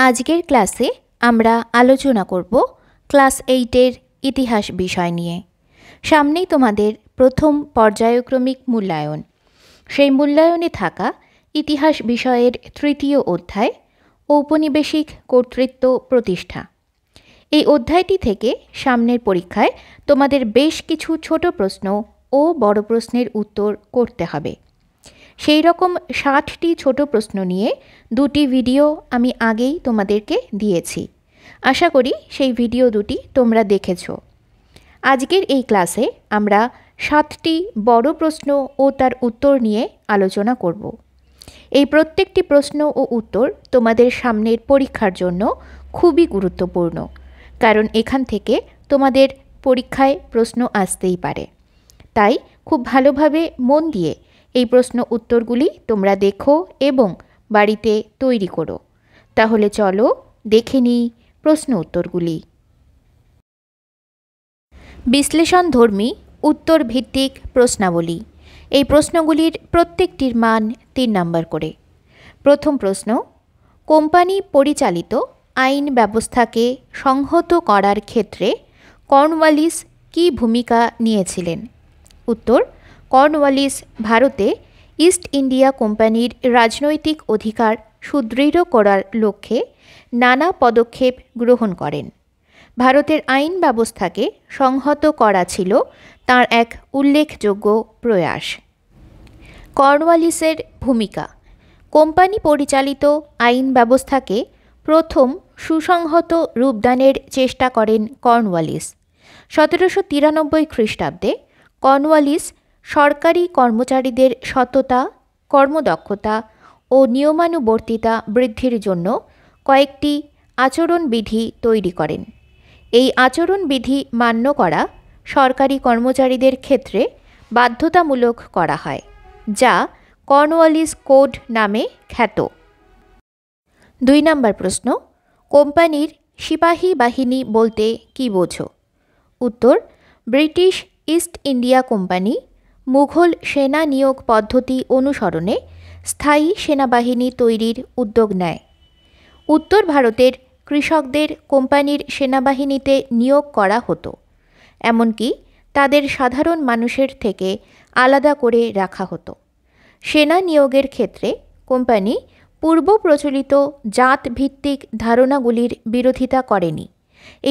আজকের ক্লাসে আমরা আলোচনা করব ক্লাস 8-এর ইতিহাস বিষয় নিয়ে। সামনেই তোমাদের প্রথম পর্যায়ক্রমিক মূল্যায়ন। সেই মূল্যায়নে থাকা ইতিহাস বিষয়ের তৃতীয় অধ্যায় ঔপনিবেশিক কর্তৃত্ব প্রতিষ্ঠা। এই অধ্যায়টি থেকে সামনের পরীক্ষায় তোমাদের বেশ কিছু ছোট প্রশ্ন ও বড় প্রশ্নের উত্তর করতে হবে। সেই রকম 60টি ছোট প্রশ্ন নিয়ে দুটি ভিডিও আমি আগেই তোমাদেরকে দিয়েছি। আশা করি সেই ভিডিও দুটি তোমরা দেখেছো। আজকের এই ক্লাসে আমরা 7টি বড় প্রশ্ন ও তার উত্তর নিয়ে আলোচনা করব। এই প্রত্যেকটি প্রশ্ন ও উত্তর তোমাদের সামনের পরীক্ষার জন্য খুবই গুরুত্বপূর্ণ, কারণ এখান থেকে তোমাদের পরীক্ষায় প্রশ্ন আসতেই পারে। তাই খুব ভালোভাবে মন দিয়ে এই প্রশ্ন উত্তরগুলি তোমরা দেখো এবং বাড়িতে তৈরি করো। তাহলে চলো দেখে নিই প্রশ্ন উত্তরগুলি। বিশ্লেষণধর্মী উত্তর ভিত্তিক প্রশ্নাবলী। এই প্রশ্নগুলির প্রত্যেকটির মান 3 নম্বর করে। প্রথম প্রশ্ন, কোম্পানি পরিচালিত আইন ব্যবস্থাকে সংহত করার ক্ষেত্রে কর্নওয়ালিস কী ভূমিকা নিয়েছিলেন? উত্তর, কর্নওয়ালিস ভারতে ইস্ট ইন্ডিয়া কোম্পানির রাজনৈতিক অধিকার সুদৃঢ় করার লক্ষ্যে নানা পদক্ষেপ গ্রহণ করেন। ভারতের আইন ব্যবস্থাকে সংহত করা ছিল তাঁর এক উল্লেখযোগ্য প্রয়াস। কর্নওয়ালিসের ভূমিকা। কোম্পানি পরিচালিত আইন ব্যবস্থাকে প্রথম সুসংহত রূপদানের চেষ্টা করেন কর্নওয়ালিস। 1793 খ্রিস্টাব্দে কর্নওয়ালিস সরকারি কর্মচারীদের সততা, কর্মদক্ষতা ও নিয়মানুবর্তিতা বৃদ্ধির জন্য কয়েকটি আচরণবিধি তৈরি করেন। এই আচরণবিধি মান্য করা সরকারি কর্মচারীদের ক্ষেত্রে বাধ্যতামূলক করা হয়, যা কর্নওয়ালিস কোড নামে খ্যাত। 2 নম্বর প্রশ্ন, কোম্পানির সিপাহী বাহিনী বলতে কী বোঝো? উত্তর, British east India company Mughal সেনা নিয়োগ পদ্ধতি অনুসরণে স্থায়ী সেনাবাহিনী তৈরির উদ্যোগ নেয়। উত্তর ভারতের কৃষকদের কোম্পানির সেনাবাহিনীতে নিয়োগ করা হতো, এমনকি তাদের সাধারণ মানুষের থেকে আলাদা করে রাখা হতো। সেনা নিয়োগের ক্ষেত্রে কোম্পানি পূর্ব প্রচলিত জাতভিত্তিক ধারণাগুলির বিরোধিতা করেনি।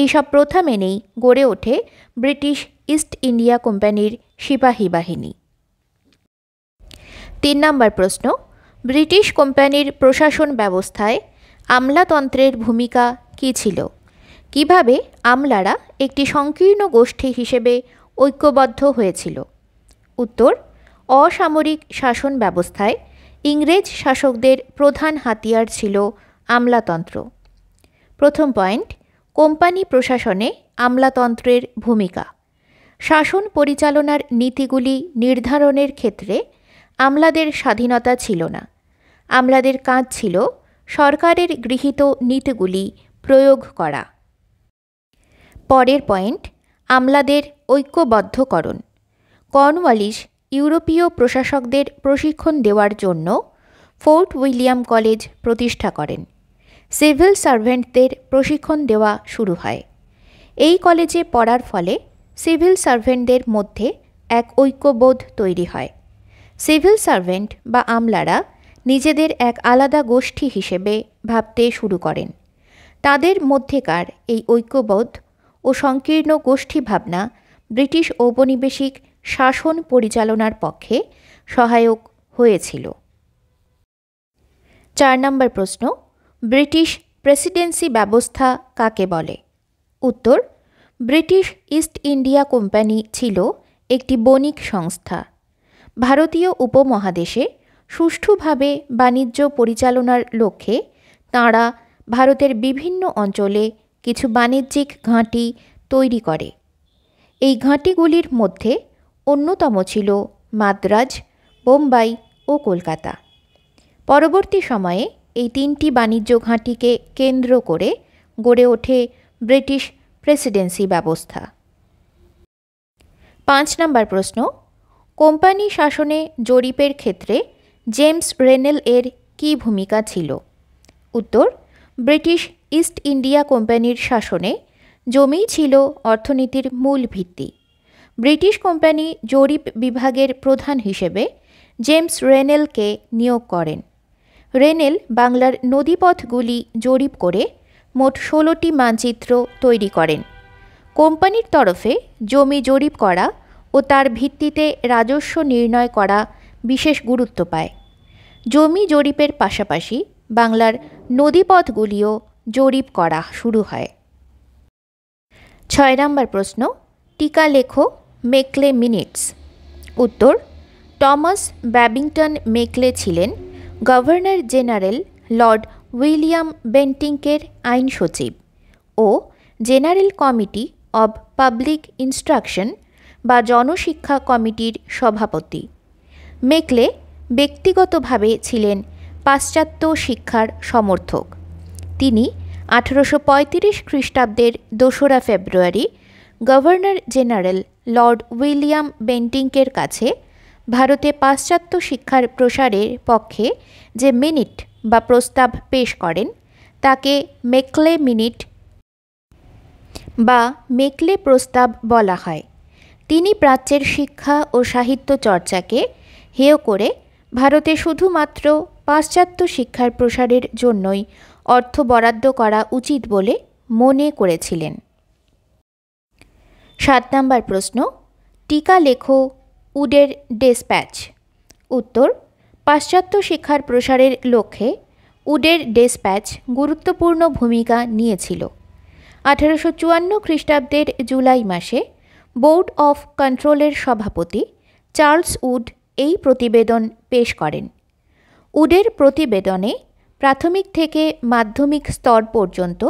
এইসব প্রথা মেনেই গড়ে ওঠে ব্রিটিশ ইস্ট ইন্ডিয়া কোম্পানির সিপাহী বাহিনী। 3 নম্বর প্রশ্ন, ব্রিটিশ কোম্পানির প্রশাসন ব্যবস্থায় আমলাতন্ত্রের ভূমিকা কী ছিল? কিভাবে আমলারা একটি সংকীর্ণ গোষ্ঠী হিসেবে ঐক্যবদ্ধ হয়েছিল? উত্তর, অসামরিক শাসন ব্যবস্থায় ইংরেজ শাসকদের প্রধান হাতিয়ার ছিল আমলাতন্ত্র। প্রথম পয়েন্ট, কোম্পানি প্রশাসনে আমলাতন্ত্রের ভূমিকা। শাসন পরিচালনার নীতিগুলি নির্ধারণের ক্ষেত্রে আমলাদের স্বাধীনতা ছিল না। আমলাদের কাজ ছিল সরকারের গৃহীত নীতিগুলি প্রয়োগ করা। পরের পয়েন্ট, আমলাদের ঐক্যবদ্ধকরণ। কর্নওয়ালিস ইউরোপীয় প্রশাসকদের প্রশিক্ষণ দেওয়ার জন্য ফোর্ট উইলিয়াম কলেজ প্রতিষ্ঠা করেন। সিভিল সার্ভেন্টদের প্রশিক্ষণ দেওয়া শুরু হয়। এই কলেজে পড়ার ফলে সিভিল সার্ভেন্টদের মধ্যে এক ঐক্যবোধ তৈরি হয়। সিভিল সার্ভেন্ট বা আমলারা নিজেদের এক আলাদা গোষ্ঠী হিসেবে ভাবতে শুরু করেন। তাদের মধ্যেকার এই ঐক্যবোধ ও সংকীর্ণ গোষ্ঠী ভাবনা ব্রিটিশ ঔপনিবেশিক শাসন পরিচালনার পক্ষে সহায়ক হয়েছিল। 4 নম্বর প্রশ্ন, ব্রিটিশ প্রেসিডেন্সি ব্যবস্থা কাকে বলে? উত্তর, ব্রিটিশ ইস্ট ইন্ডিয়া কোম্পানি ছিল একটি বণিক সংস্থা। ভারতীয় উপমহাদেশে সুষ্ঠুভাবে বাণিজ্য পরিচালনার লক্ষ্যে তাঁরা ভারতের বিভিন্ন অঞ্চলে কিছু বাণিজ্যিক ঘাঁটি তৈরি করে। এই ঘাঁটিগুলির মধ্যে অন্যতম ছিল মাদ্রাজ, বোম্বাই ও কলকাতা। পরবর্তী সময়ে এই 3টি বাণিজ্য ঘাঁটিকে কেন্দ্র করে গড়ে ওঠে ব্রিটিশ প্রেসিডেন্সি ব্যবস্থা। 5 নম্বর প্রশ্ন, কোম্পানি শাসনে জরিপের ক্ষেত্রে জেমস রেনেল এর কী ভূমিকা ছিল? উত্তর, ব্রিটিশ ইস্ট ইন্ডিয়া কোম্পানির শাসনে জমিই ছিল অর্থনীতির মূল ভিত্তি। ব্রিটিশ কোম্পানি জরিপ বিভাগের প্রধান হিসেবে জেমস রেনেলকে নিয়োগ করেন। রেনেল বাংলার নদীপথগুলি জরিপ করে মোট 16টি মানচিত্র তৈরি করেন। কোম্পানির তরফে জমি জরিপ করা ও তার ভিত্তিতে রাজস্ব নির্ণয় করা বিশেষ গুরুত্ব পায়। জমি জরিপের পাশাপাশি বাংলার নদীপথগুলিও জরিপ করা শুরু হয়। 6 নম্বর প্রশ্ন, টিকা লেখো মেকলে মিনিটস। উত্তর, টমাস ব্যাবিংটন মেকলে ছিলেন গভর্নর জেনারেল লর্ড উইলিয়াম বেন্টিঙ্কের আইন সচিব ও general committee of public instruction বা জনশিক্ষা কমিটির সভাপতি। মেকলে ব্যক্তিগতভাবে ছিলেন পাশ্চাত্য শিক্ষার সমর্থক। তিনি 1835 খ্রিস্টাব্দের 2রা ফেব্রুয়ারি গভর্নর জেনারেল লর্ড উইলিয়াম বেন্টিঙ্কের কাছে ভারতে পাশ্চাত্য শিক্ষার প্রসারের পক্ষে যে মিনিট বা প্রস্তাব পেশ করেন তাকে মেকলে মিনিট বা মেকলে প্রস্তাব বলা হয়। তিনি প্রাচ্যের শিক্ষা ও সাহিত্য চর্চাকে হেয় করে ভারতে শুধুমাত্র পাশ্চাত্য শিক্ষার প্রসারের জন্যই অর্থ বরাদ্দ করা উচিত বলে মনে করেছিলেন। 7 নম্বর প্রশ্ন, টিকা লেখো উডের ডেসপ্যাচ। উত্তর, পাশ্চাত্য শিক্ষার প্রসারের লক্ষ্যে উডের ডেসপ্যাচ গুরুত্বপূর্ণ ভূমিকা নিয়েছিল। 1854 খ্রিস্টাব্দের জুলাই মাসে বোর্ড অফ কন্ট্রোলের সভাপতি চার্লস উড এই প্রতিবেদন পেশ করেন। উডের প্রতিবেদনে প্রাথমিক থেকে মাধ্যমিক স্তর পর্যন্ত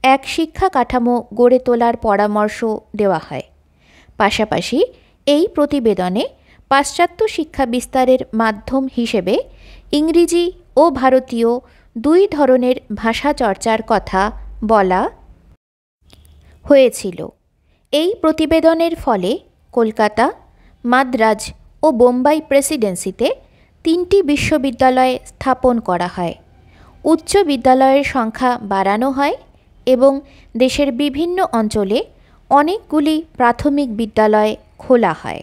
এক শিক্ষা কাঠামো গড়ে তোলার পরামর্শ দেওয়া হয়। পাশাপাশি এই প্রতিবেদনে পাশ্চাত্য শিক্ষা বিস্তারের মাধ্যম হিসেবে ইংরেজি ও ভারতীয় দুই ধরনের ভাষা চর্চার কথা বলা হয়েছিল। এই প্রতিবেদনের ফলে কলকাতা, মাদ্রাজ ও বোম্বাই প্রেসিডেন্সিতে 3টি বিশ্ববিদ্যালয় স্থাপন করা হয়। উচ্চ বিদ্যালয়ের সংখ্যা বাড়ানো হয় এবং দেশের বিভিন্ন অঞ্চলে অনেকগুলি প্রাথমিক বিদ্যালয় খোলা হয়।